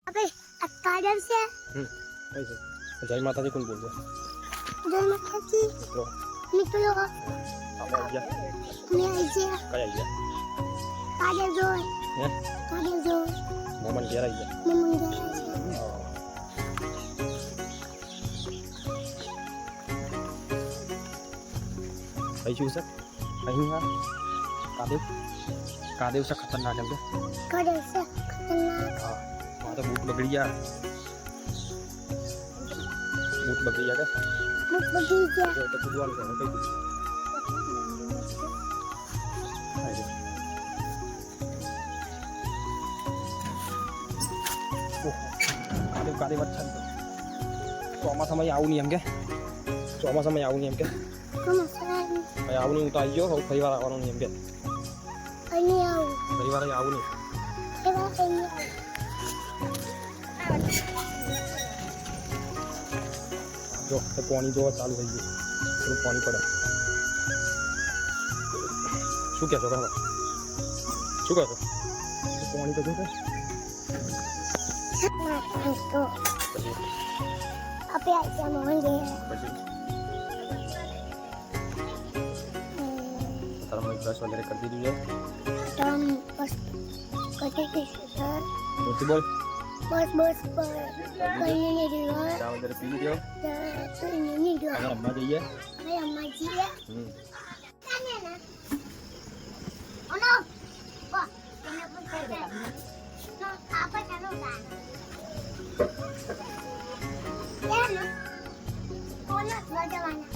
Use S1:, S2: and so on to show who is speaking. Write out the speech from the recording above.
S1: अबे अत्ताडर से
S2: ऐसे जय माता दी कौन बोल रहा
S1: जय माता दी
S2: मित्रो
S1: निकलो
S2: आप आ गया
S1: मैं आइए
S2: काय गया
S1: ताडर जो
S2: हैं
S1: ताडर जो
S2: मोमन गया गया
S1: मम्मी गया
S2: भाई चूसा कहीं हां कादेव से खतरनाक है
S1: काडर से खतरनाक
S2: हां वहां तो भूत बगड़िया क्या
S1: मुझ बगीचा
S2: जो तो बुलवान है कहीं कादेव अच्छा ચોમાસામાં આવું નહીં એમ કે ચોમાસામાં આવું નહીં એમ કે
S1: como será
S2: આવું નહીં હું તો આવી ગયો હવે ફરી વાર આવવાનું નહીં એમ કે
S1: ani au
S2: ફરી વાર આવું નહીં
S1: será ani
S2: જો તો પાણી જોવા ચાલુ થઈ ગયું થોડું પાણી પડે શું કહેશો કહો શું કહેશો પાણી તો જોશે
S1: तो apa aja mau dia
S2: પછી તારા મને બ્રશ વગેરે કરી દીધું છે
S1: हम बस करते थे सर
S2: મોટી બોલ
S1: बस बस पर कहीं नहीं दिया
S2: ચા વગેરે પી લીધો
S1: तो नहीं दिया
S2: હવે રમવા જઈએ
S1: अरे अम्मा जी है
S2: હમ
S1: ना ओनो वाह मैंने कुछ कर दिया तो आप चलो ना क्या ना कौन ना जवाना